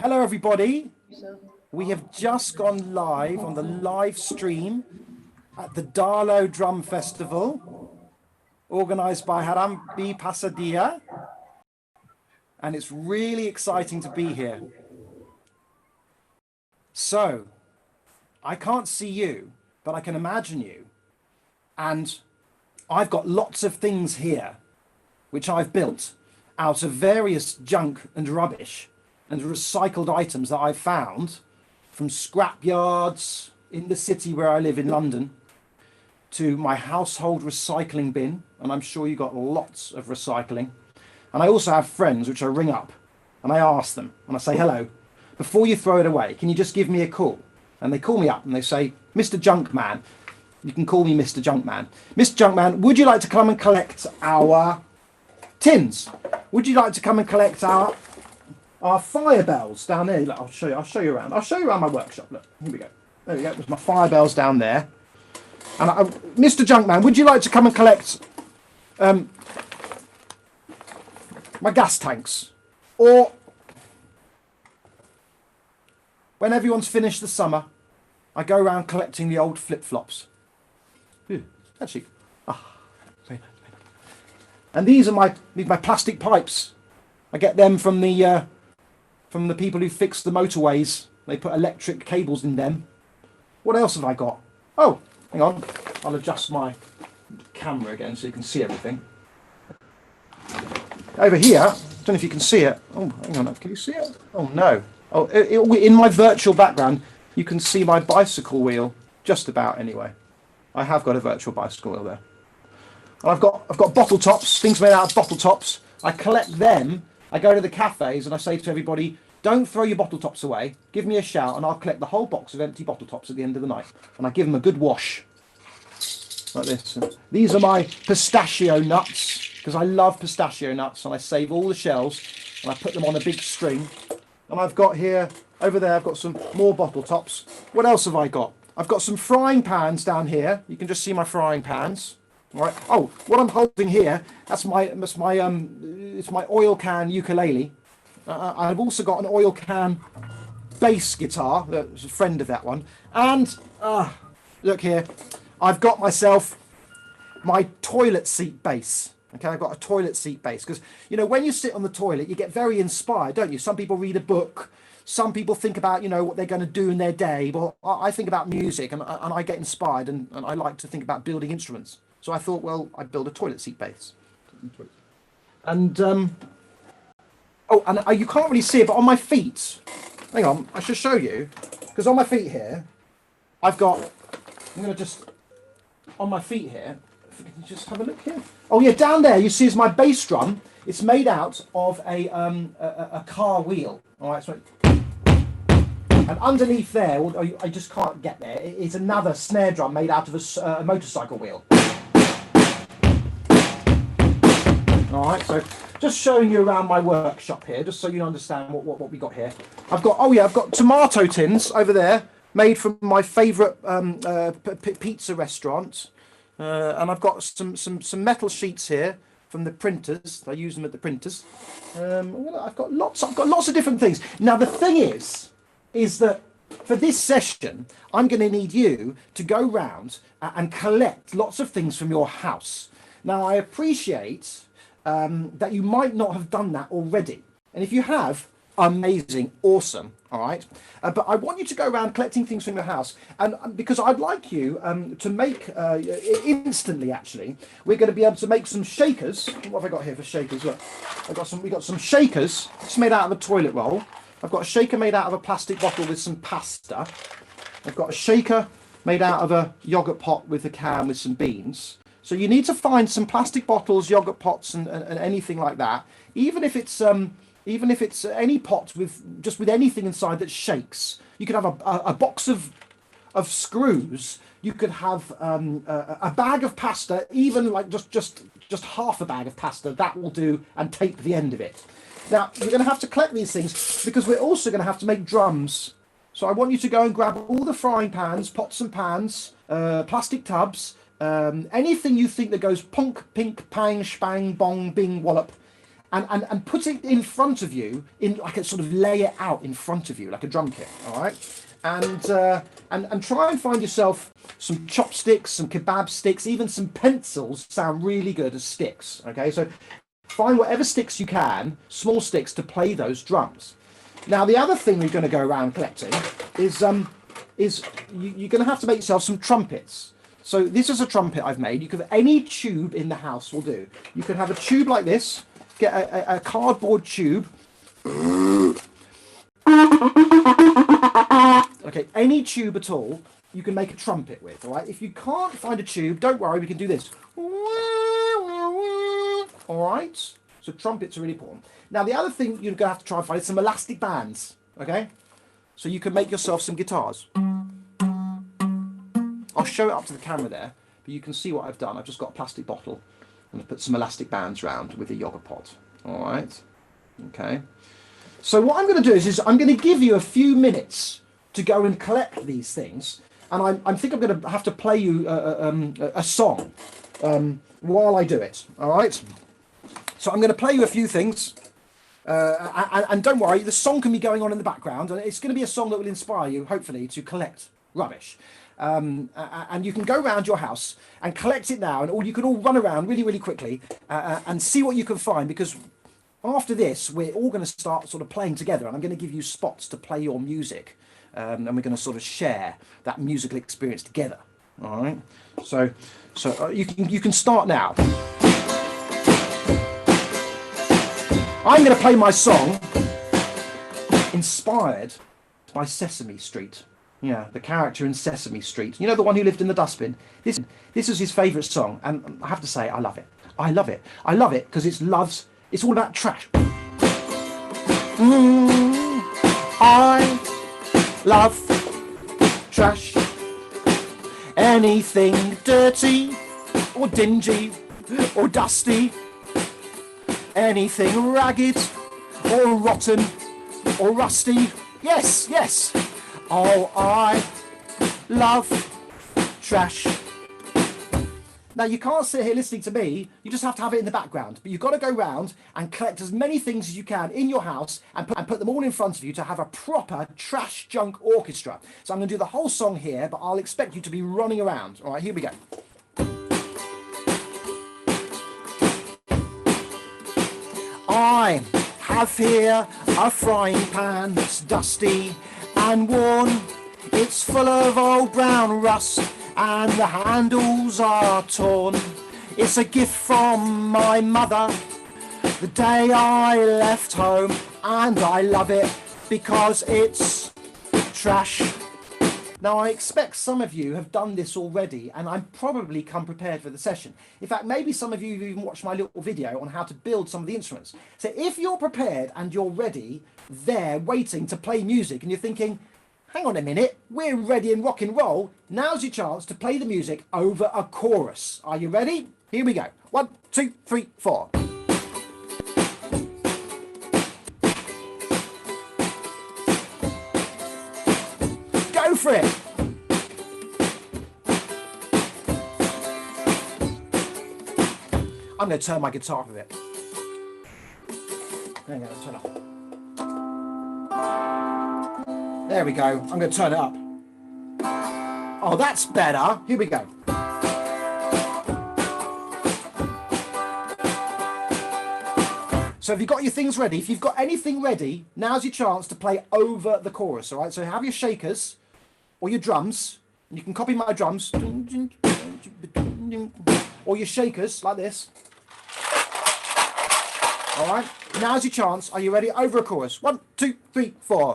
Hello, everybody. We have just gone live on the live stream at the Darlo Drum Festival, organized by Harambee Pasadia. And it's really exciting to be here. So, I can't see you, but I can imagine you. And I've got lots of things here, which I've built out of various junk and rubbish and recycled items that I've found from scrap yards in the city where I live in London to my household recycling bin. And I'm sure you got lots of recycling. And I also have friends which I ring up and I ask them and I say, hello, before you throw it away, can you just give me a call? And they call me up and they say, Mr. Junkman, you can call me Mr. Junkman. Mr. Junkman, would you like to come and collect our tins? Would you like to come and collect our fire bells down there? Look, I'll show you around. I'll show you around my workshop. Look, here we go. There we go. There's my fire bells down there. And Mr. Junkman, would you like to come and collect my gas tanks? Or when everyone's finished the summer, I go around collecting the old flip-flops. Actually, and these are my plastic pipes. I get them from the people who fix the motorways. They put electric cables in them. What else have I got? Oh, hang on. I'll adjust my camera again so you can see everything. Over here, I don't know if you can see it. Oh, hang on. Can you see it? Oh, no. Oh, in my virtual background, you can see my bicycle wheel. Just about, anyway. I have got a virtual bicycle wheel there. And I've got bottle tops, things made out of bottle tops. I collect them. I go to the cafes and I say to everybody, don't throw your bottle tops away. Give me a shout and I'll collect the whole box of empty bottle tops at the end of the night. And I give them a good wash. Like this. These are my pistachio nuts, because I love pistachio nuts, and I save all the shells and I put them on a big string. And I've got here, over there, I've got some more bottle tops. What else have I got? I've got some frying pans down here. You can just see my frying pans. All right. Oh, what I'm holding here, it's my oil can ukulele. I've also got an oil can bass guitar. There's a friend of that one. And look here, I've got myself my toilet seat bass. Okay, I've got a toilet seat bass because, you know, when you sit on the toilet, you get very inspired, don't you? Some people read a book. Some people think about, you know, what they're going to do in their day. But I think about music and I get inspired and I like to think about building instruments. So I thought, well, I'd build a toilet seat bass. And, oh, and you can't really see it, but on my feet, hang on, I should show you. Because on my feet here, I'm going to just, on my feet here, if you can just have a look here. Oh yeah, down there, you see is my bass drum. It's made out of a car wheel. All right, so and underneath there, I just can't get there, is another snare drum made out of a motorcycle wheel. All right, so just showing you around my workshop here, just so you understand what we got here. I've got tomato tins over there, made from my favourite pizza restaurant, and I've got some metal sheets here from the printers. I use them at the printers. I've got lots of different things. Now the thing is that for this session, I'm going to need you to go round and collect lots of things from your house. Now I appreciate that you might not have done that already. And if you have, amazing, awesome, all right? But I want you to go around collecting things from your house. And because I'd like you to make, instantly actually, we're going to be able to make some shakers. What have I got here for shakers? Look, we got some shakers. It's made out of a toilet roll. I've got a shaker made out of a plastic bottle with some pasta. I've got a shaker made out of a yogurt pot with a can with some beans. So you need to find some plastic bottles, yogurt pots, and anything like that. Even if it's any pot with anything inside that shakes. You could have a box of screws. You could have a bag of pasta, even like just half a bag of pasta. That will do, and tape the end of it. Now you're going to have to collect these things because we're also going to have to make drums. So I want you to go and grab all the frying pans, pots and pans, plastic tubs. Anything you think that goes punk, pink, pang, spang, bong, bing, wallop, and put it in front of you, in like a sort of lay it out in front of you like a drum kit, all right? And try and find yourself some chopsticks, some kebab sticks, even some pencils sound really good as sticks. Okay, so find whatever sticks you can, small sticks, to play those drums. Now the other thing you're going to go around collecting is you're going to have to make yourself some trumpets. So this is a trumpet I've made. You can, any tube in the house will do. You can have a tube like this, get a cardboard tube. Okay, any tube at all, you can make a trumpet with, all right? If you can't find a tube, don't worry, we can do this. All right? So trumpets are really important. Now, the other thing you're going to have to try and find is some elastic bands, okay? So you can make yourself some guitars. I'll show it up to the camera there, but you can see what I've done. I've just got a plastic bottle and I've put some elastic bands around with a yogurt pot, all right? Okay. So what I'm going to do is I'm going to give you a few minutes to go and collect these things, and I think I'm going to have to play you a song while I do it. All right. So I'm going to play you a few things, and don't worry, the song can be going on in the background, and it's going to be a song that will inspire you, hopefully, to collect rubbish. And you can go around your house and collect it now, and you can all run around really, really quickly and see what you can find, because after this, we're all going to start sort of playing together, and I'm going to give you spots to play your music, and we're going to sort of share that musical experience together. All right. So you can start now. I'm going to play my song inspired by Sesame Street. Yeah, the character in Sesame Street. You know, the one who lived in the dustbin? This is his favourite song, and I have to say, I love it. I love it. I love it because it's all about trash. I love trash. Anything dirty or dingy or dusty. Anything ragged or rotten or rusty. Yes, yes. Oh, I love trash. Now, you can't sit here listening to me. You just have to have it in the background. But you've got to go round and collect as many things as you can in your house and put them all in front of you to have a proper trash junk orchestra. So I'm going to do the whole song here, but I'll expect you to be running around. All right, here we go. I have here a frying pan that's dusty and worn. It's full of old brown rust and the handles are torn. It's a gift from my mother the day I left home, and I love it because it's trash. Now, I expect some of you have done this already, and I'm probably come prepared for the session. In fact, maybe some of you have even watched my little video on how to build some of the instruments. So if you're prepared and you're ready, there waiting to play music, and you're thinking, hang on a minute, we're ready and rock and roll, now's your chance to play the music over a chorus. Are you ready? Here we go. 1, 2, 3, 4. Go for it. I'm going to turn my guitar up a bit. There you go, turn up. There we go. I'm going to turn it up. Oh, that's better. Here we go. So have you got your things ready? If you've got anything ready, now's your chance to play over the chorus, all right? So have your shakers or your drums, and you can copy my drums, or your shakers like this. All right, now's your chance. Are you ready? Over a chorus. 1, 2, 3, 4.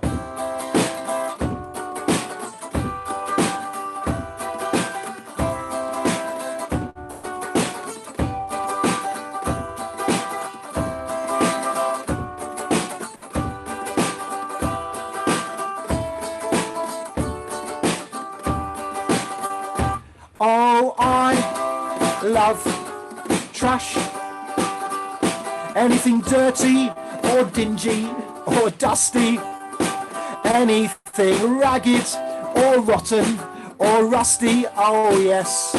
Oh, I love trash. Anything dirty or dingy or dusty. Anything ragged or rotten or rusty. Oh, yes,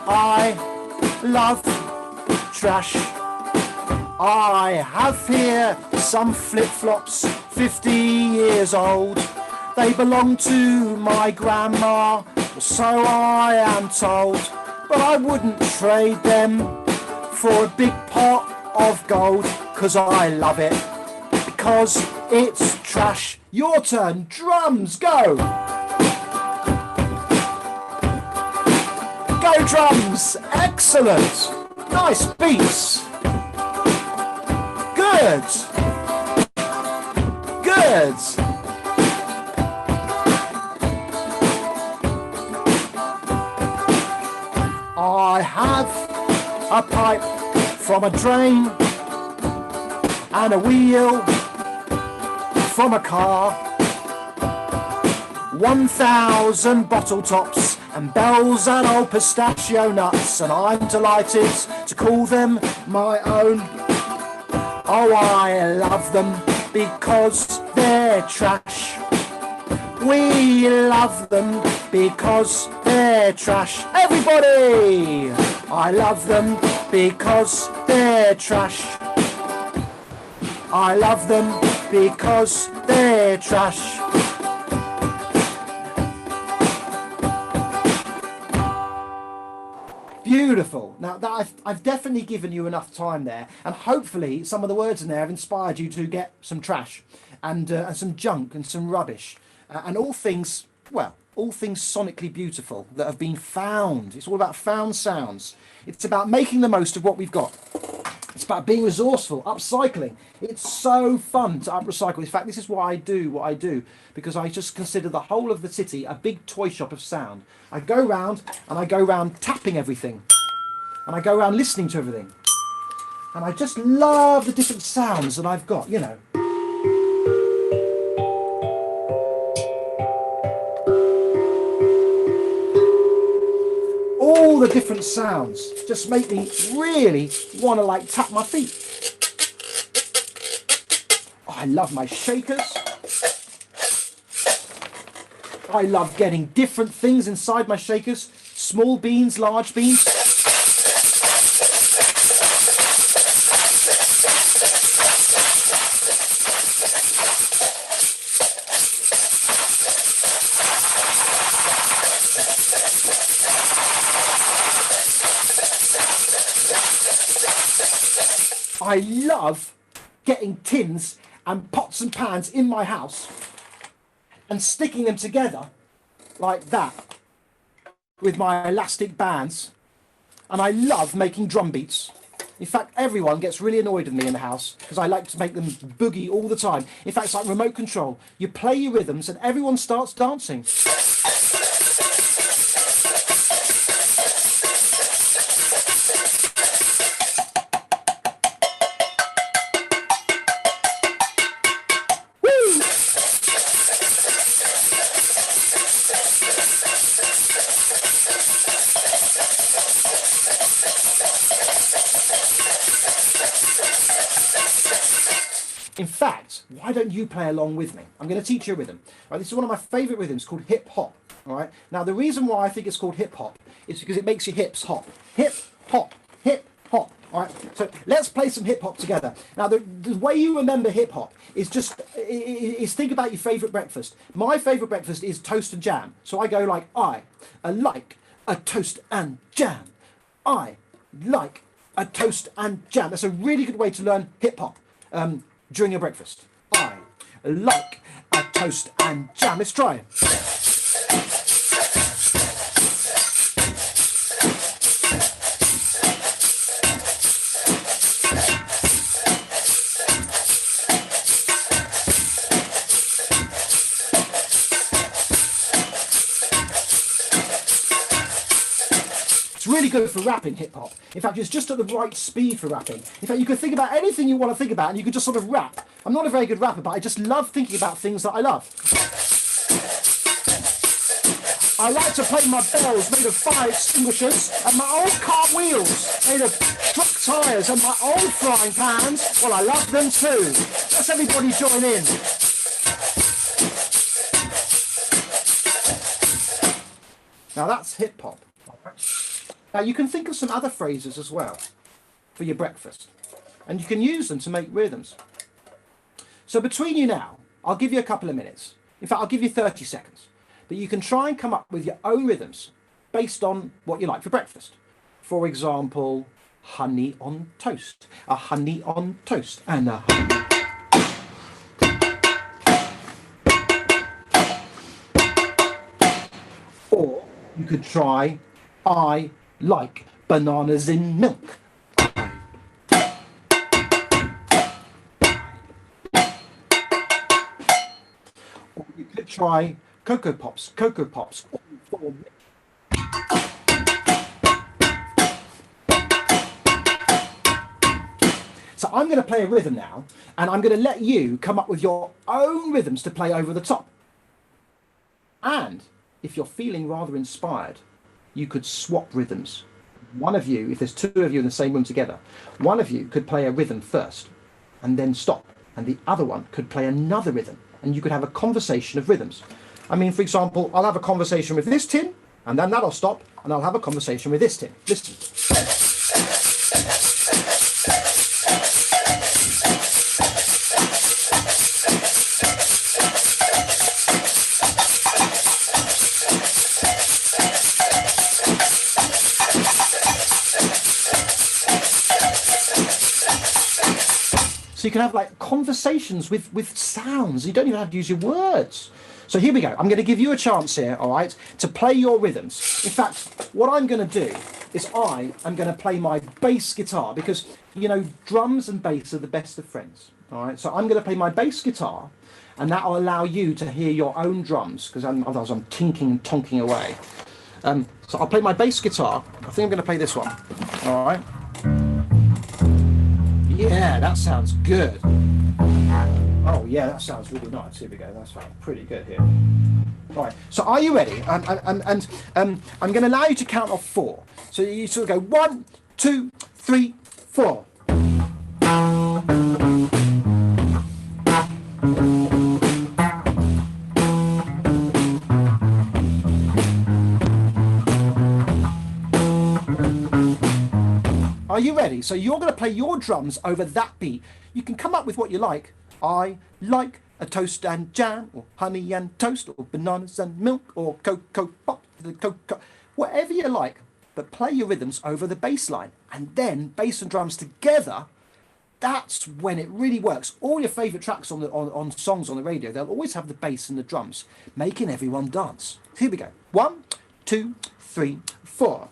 I love trash. I have here some flip-flops, 50 years old. They belong to my grandma, so I am told. But I wouldn't trade them for a big pot of gold, 'cause I love it, because it's trash. Your turn, drums, go! Go drums, excellent! Nice beats! Good! Good! I have a pipe from a drain and a wheel from a car, 1,000 bottle tops and bells and old pistachio nuts, and I'm delighted to call them my own. Oh, I love them because they're trash. We love them because they're trash. Everybody! I love them because they're trash. I love them because they're trash. Beautiful. Now that I've definitely given you enough time there, and hopefully some of the words in there have inspired you to get some trash and some junk and some rubbish and all things, well, all things sonically beautiful that have been found. It's all about found sounds. It's about making the most of what we've got. It's about being resourceful, upcycling. It's so fun to recycle. In fact, this is why I do what I do, because I just consider the whole of the city a big toy shop of sound. I go round and I go round tapping everything, and I go around listening to everything, and I just love the different sounds that I've got, you know. All the different sounds just make me really want to like tap my feet. Oh, I love my shakers. I love getting different things inside my shakers. Small beans, large beans. I love getting tins and pots and pans in my house and sticking them together like that with my elastic bands, and I love making drum beats. In fact, everyone gets really annoyed with me in the house because I like to make them boogie all the time. In fact, it's like remote control. You play your rhythms and everyone starts dancing. In fact, why don't you play along with me? I'm going to teach you a rhythm. Right, this is one of my favourite rhythms called hip hop. All right. Now, the reason why I think it's called hip hop is because it makes your hips hop. Hip hop, hip hop. All right. So let's play some hip hop together. Now, the way you remember hip hop is just think about your favourite breakfast. My favourite breakfast is toast and jam. So I go like I like a toast and jam. I like a toast and jam. That's a really good way to learn hip hop. During your breakfast. I like a toast and jam. Let's try it. It's really good for rapping hip hop. In fact, it's just at the right speed for rapping. In fact, you can think about anything you want to think about and you can just sort of rap. I'm not a very good rapper, but I just love thinking about things that I love. I like to play my bells made of fire extinguishers and my old car wheels made of truck tyres and my old frying pans. Well, I love them too. Let's everybody join in. Now that's hip hop. Now you can think of some other phrases as well for your breakfast. and you can use them to make rhythms. So between you now, I'll give you a couple of minutes. In fact, I'll give you 30 seconds. But you can try and come up with your own rhythms based on what you like for breakfast. For example, honey on toast, a honey on toast, and a honey. Or you could try, I like bananas in milk. Or you could try Cocoa Pops. So I'm going to play a rhythm now, and I'm going to let you come up with your own rhythms to play over the top. And if you're feeling rather inspired, you could swap rhythms. One of you, if there's two of you in the same room together, one of you could play a rhythm first and then stop, and the other one could play another rhythm, and you could have a conversation of rhythms. I mean, for example, I'll have a conversation with this tin, and then that'll stop, and I'll have a conversation with this tin. Listen. So you can have like conversations with sounds. You don't even have to use your words. So here we go. I'm going to give you a chance here, all right, to play your rhythms. In fact, what I'm going to do is I am going to play my bass guitar because, you know, drums and bass are the best of friends, all right? So I'm going to play my bass guitar, and that will allow you to hear your own drums because otherwise I'm tinking and tonking away. So I'll play my bass guitar. I think I'm going to play this one, all right? Yeah, that sounds good. Oh yeah, that sounds really nice. Here we go. That sounds pretty good here. Right. So are you ready? And I'm going to allow you to count off 4. So you sort of go 1, 2, 3, 4. Are you ready? So you're going to play your drums over that beat. You can come up with what you like. I like a toast and jam, or honey and toast, or bananas and milk, or cocoa pop, whatever you like. But play your rhythms over the bass line, and then bass and drums together. That's when it really works. All your favourite tracks on songs on the radio, they'll always have the bass and the drums, making everyone dance. Here we go. 1, 2, 3, 4.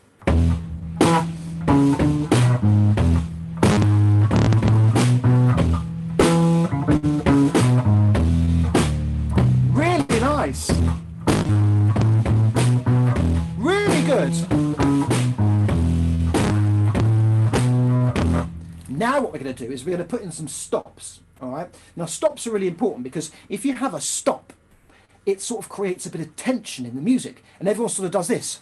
Really nice. Really good. Now what we're going to do is we're going to put in some stops. All right. Now stops are really important because if you have a stop, it sort of creates a bit of tension in the music, and everyone sort of does this.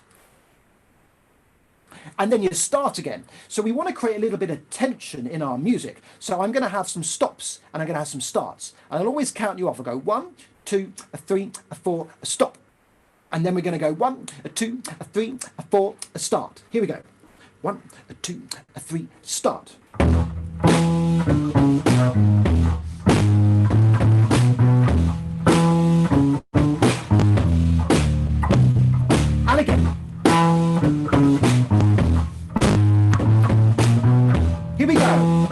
And then you start again. So we want to create a little bit of tension in our music. So I'm going to have some stops and I'm going to have some starts. And I'll always count you off. I'll go 1, 2, 3, 4, a stop. And then we're going to go 1, 2, 3, 4, a start. Here we go. 1, 2, 3, start. And again. Here we go.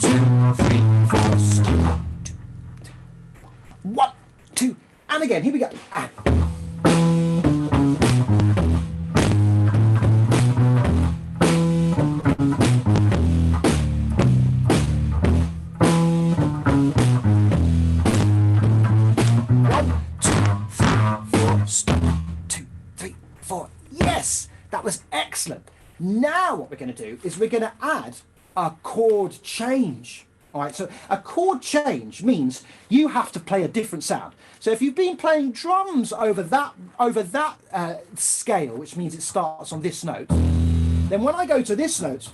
2, 3, 4, start. 1, 2, and again. Here we go. And. Yes, that was excellent. Now what we're going to do is we're going to add a chord change. All right, so a chord change means you have to play a different sound. So if you've been playing drums over that scale, which means it starts on this note, then when I go to this note,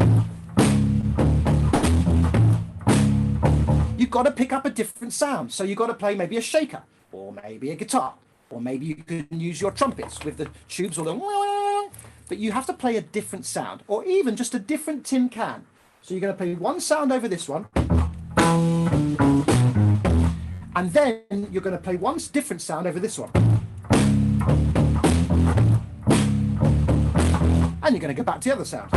you've got to pick up a different sound. So you've got to play maybe a shaker, or maybe a guitar, or maybe you can use your trumpets with the tubes or the... But you have to play a different sound, or even just a different tin can. So you're going to play one sound over this one. And then you're going to play one different sound over this one. And you're going to go back to the other sound.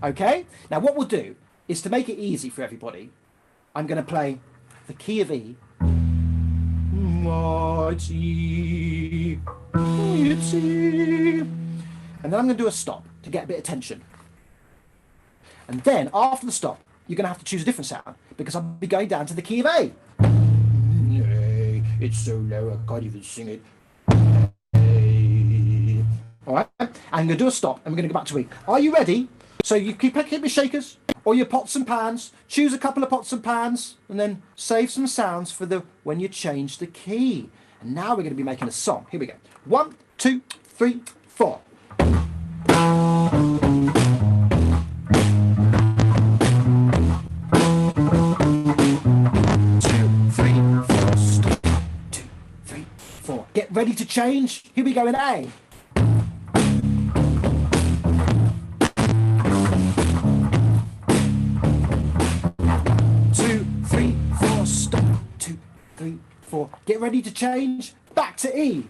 Okay? Now what we'll do is, to make it easy for everybody, I'm going to play the key of E. Mighty, mighty. And then I'm going to do a stop to get a bit of tension. And then after the stop, you're going to have to choose a different sound, because I'll be going down to the key of A. It's so low I can't even sing it. All right, and I'm going to do a stop, and we're going to go back to E. Are you ready? So you keep your shakers or your pots and pans. Choose a couple of pots and pans, and then save some sounds for when you change the key. And now we're going to be making a song. Here we go. 1, 2, 3, 4. 2, 3, 4. Stop. 2, 3, 4. Get ready to change. Here we go in A. 2, 3, 4. Stop. 2, 3, 4. Get ready to change. Back to E.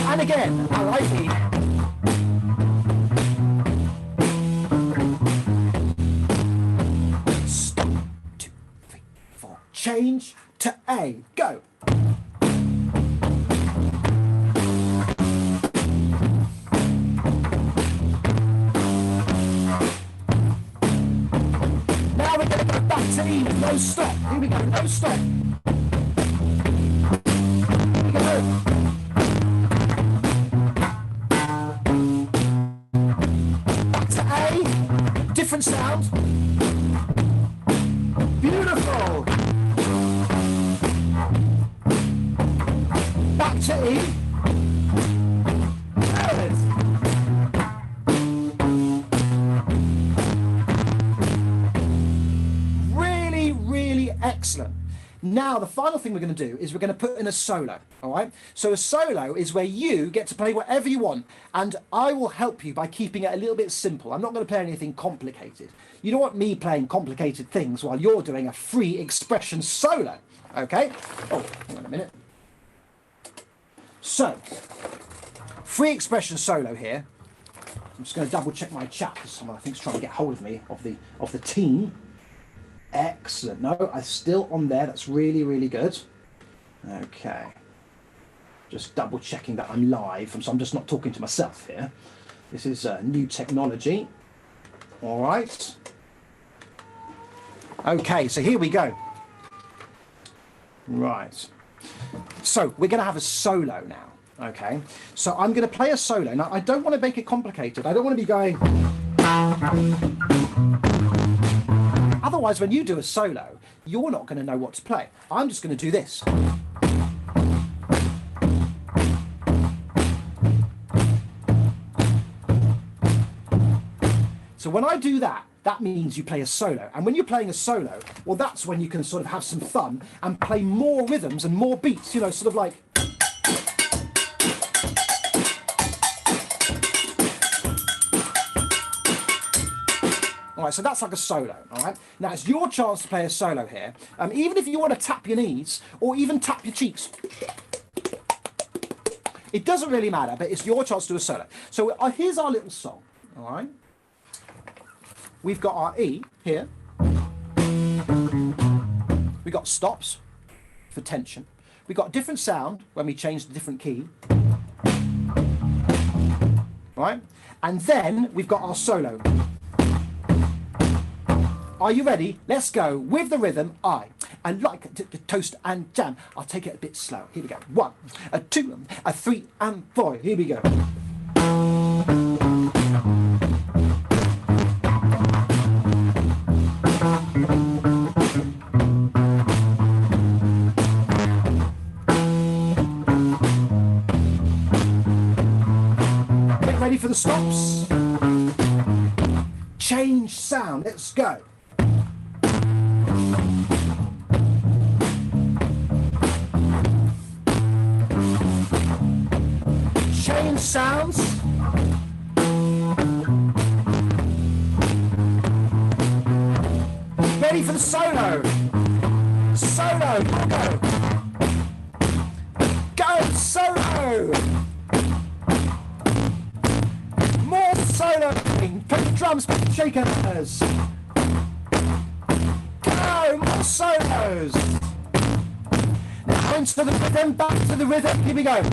And again, I like E. Stop. 2, 3, 4. Change to A. Go. Now we're going to go back to E. No stop. Here we go. No stop. Here we go. Different sound. Beautiful. Back to E. Good. Really, really excellent. Now, the final thing we're going to do is we're going to put in a solo, all right? So a solo is where you get to play whatever you want, and I will help you by keeping it a little bit simple. I'm not going to play anything complicated. You don't want me playing complicated things while you're doing a free expression solo, okay? Oh, hang on a minute. So, free expression solo here. I'm just going to double check my chat, because someone I think is trying to get hold of me, of the team. Excellent. No, I'm still on there. That's really, really good. Okay. Just double checking that I'm live, so I'm just not talking to myself here. This is new technology. All right. Okay, so here we go. Right. So we're going to have a solo now. Okay. So I'm going to play a solo. Now, I don't want to make it complicated. I don't want to be going... Otherwise, when you do a solo, you're not going to know what to play. I'm just going to do this. So when I do that, that means you play a solo. And when you're playing a solo, well, that's when you can sort of have some fun and play more rhythms and more beats, you know, sort of like... All right, so that's like a solo, all right? Now, it's your chance to play a solo here. Even if you want to tap your knees or even tap your cheeks. It doesn't really matter, but it's your chance to do a solo. So here's our little song, all right? We've got our E here. We've got stops for tension. We've got a different sound when we change the different key. Right? And then we've got our solo. Are you ready? Let's go with the rhythm. I like to toast and jam. I'll take it a bit slow. Here we go. 1, 2, 3, and 4. Here we go. Get ready for the stops. Change change sound. Let's go. Change sounds. Ready for the solo. Solo, go. Go, solo. More soloing. Play the drums, play the shakers. Go, more solos. Now into the rhythm, back to the rhythm. Here we go.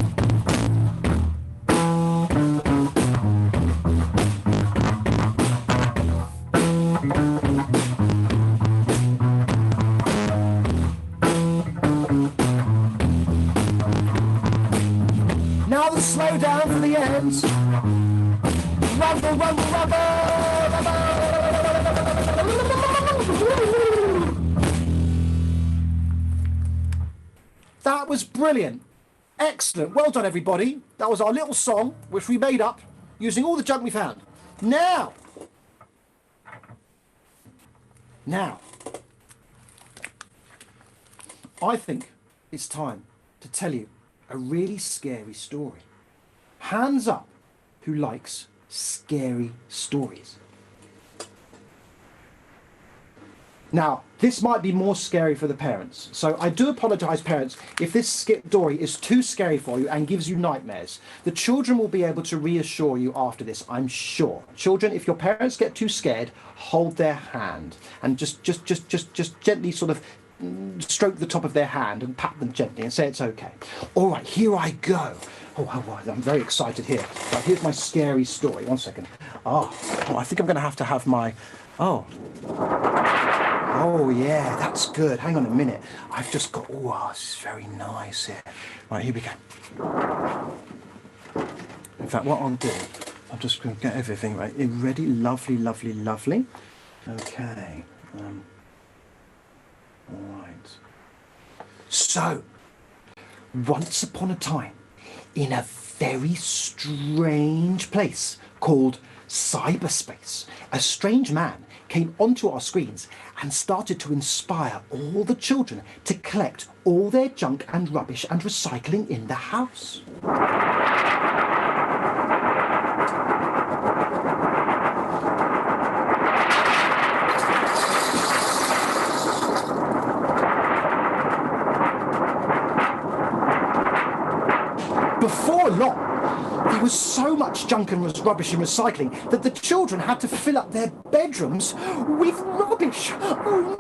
Now the slow down for the end. Rumble, rumble, rumble, rumble. That was brilliant. Excellent. Well done, everybody. That was our little song, which we made up using all the junk we found. Now, I think it's time to tell you a really scary story. Hands up who likes scary stories. Now, this might be more scary for the parents, so I do apologise, parents, if this story is too scary for you and gives you nightmares. The children will be able to reassure you after this, I'm sure. Children, if your parents get too scared, hold their hand and just gently sort of stroke the top of their hand and pat them gently and say it's okay. All right, here I go. Oh, I'm very excited here. Right, here's my scary story. One second. Oh, I think I'm going to have my... Oh, yeah, that's good. Hang on a minute. I've just got... Oh, this is very nice here. Right, here we go. In fact, what I'll do, I'm just going to get everything right. Ready? Lovely, lovely, lovely. Okay. All right. So, once upon a time, in a very strange place called cyberspace, a strange man came onto our screens and started to inspire all the children to collect all their junk and rubbish and recycling in the house. Before long, there was so much junk and rubbish and recycling that the children had to fill up their bedrooms with rubbish. Oh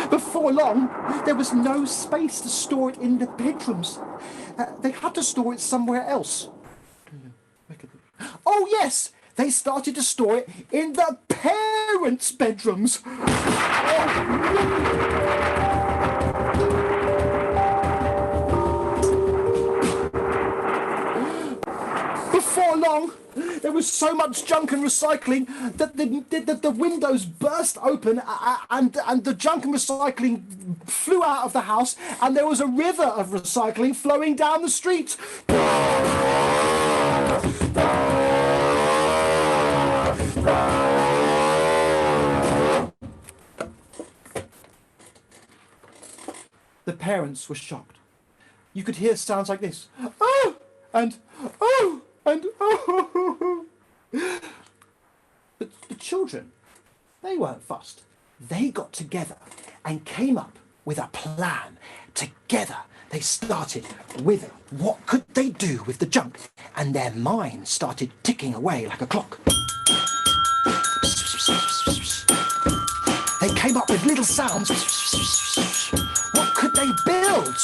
no! Before long, there was no space to store it in the bedrooms. They had to store it somewhere else. Oh yes! They started to store it in the parents' bedrooms. Before long, there was so much junk and recycling that the windows burst open and the junk and recycling flew out of the house, and there was a river of recycling flowing down the street. The parents were shocked. You could hear sounds like this. Oh! And oh! And oh! But the children, they weren't fussed. They got together and came up with a plan. Together, they started with what could they do with the junk, and their minds started ticking away like a clock. They came up with little sounds. What could they build?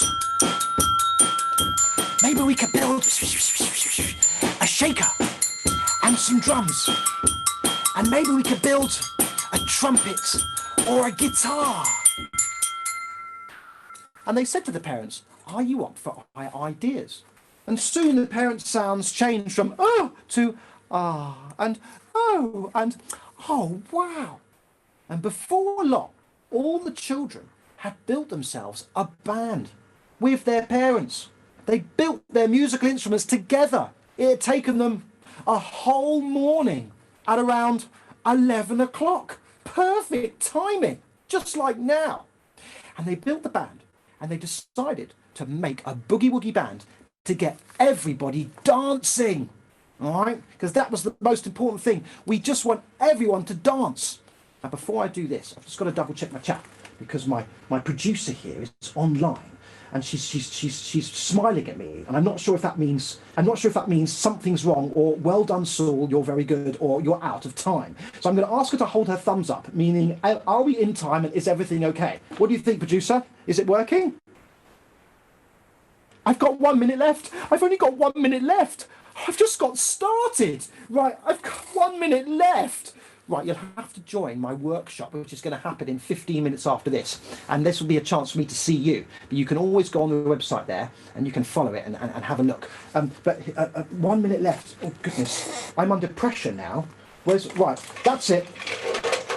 Maybe we could build a shaker and some drums. And maybe we could build a trumpet or a guitar. And they said to the parents, are you up for ideas? And soon the parents' sounds changed from oh to ah and oh and oh wow. And before long, all the children had built themselves a band with their parents. They built their musical instruments together. It had taken them a whole morning at around 11 o'clock. Perfect timing, just like now. And they built the band and they decided to make a boogie woogie band to get everybody dancing. All right? Because that was the most important thing. We just want everyone to dance. Now, before I do this, I've just got to double check my chat because my producer here is online. And she's smiling at me, and I'm not sure if that means something's wrong, or well done, Saul, you're very good, or you're out of time. So I'm going to ask her to hold her thumbs up, meaning are we in time and is everything okay? What do you think, producer? Is it working? I've got 1 minute left. I've only got 1 minute left. I've just got started. Right, I've got 1 minute left. Right, you'll have to join my workshop, which is going to happen in 15 minutes after this. And this will be a chance for me to see you. But you can always go on the website there and you can follow it and have a look. But 1 minute left. Oh, goodness. I'm under pressure now. Right, that's it.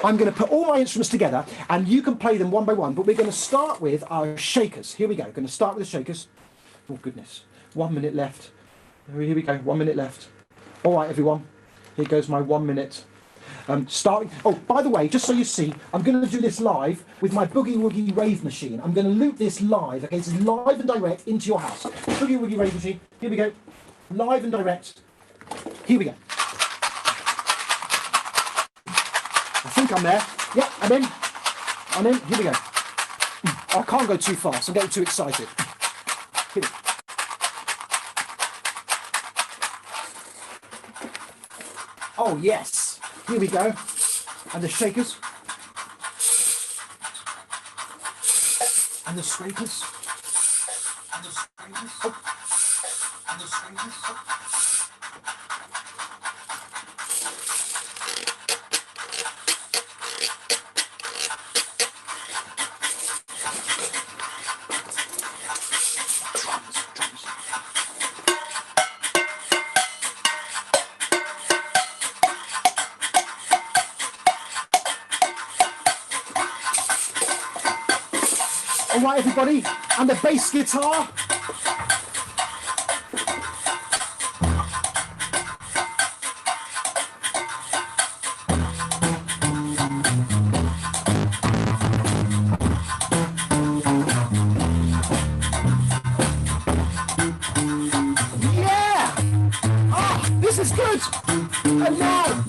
I'm going to put all my instruments together and you can play them one by one. But we're going to start with our shakers. Here we go. We're going to start with the shakers. Oh, goodness. 1 minute left. Here we go. 1 minute left. All right, everyone. Here goes my 1 minute. Starting. Oh, by the way, just so you see, I'm going to do this live with my Boogie Woogie rave machine. I'm going to loop this live. Okay, this is live and direct into your house. Boogie Woogie rave machine. Here we go. Live and direct. Here we go. I think I'm there. Yeah, I'm in. I'm in. Here we go. I can't go too fast. I'm getting too excited. Here we go. Oh yes. Here we go, and the shakers, and the scrapers, and the scrapers, oh. And the scrapers. Oh. All right, everybody, and the bass guitar. Yeah! Oh, this is good. And now,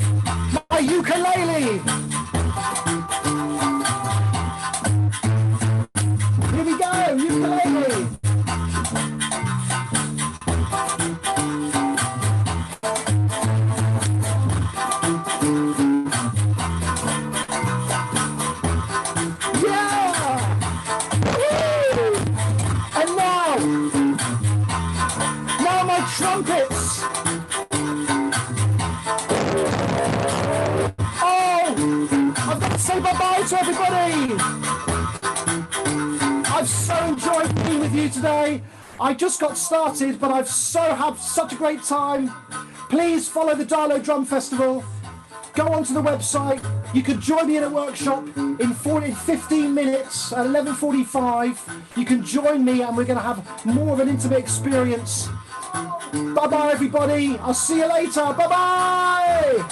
my ukulele. Ukulele. Yeah! Woo! And now my trumpets. Oh, I've got to say bye-bye to everybody. I've so enjoyed being with you today. I just got started, but I've had such a great time. Please follow the Darlo Drum Festival. Go onto the website. You can join me in a workshop in 15 minutes at 11:45. You can join me and we're going to have more of an intimate experience. Bye-bye, everybody. I'll see you later. Bye-bye.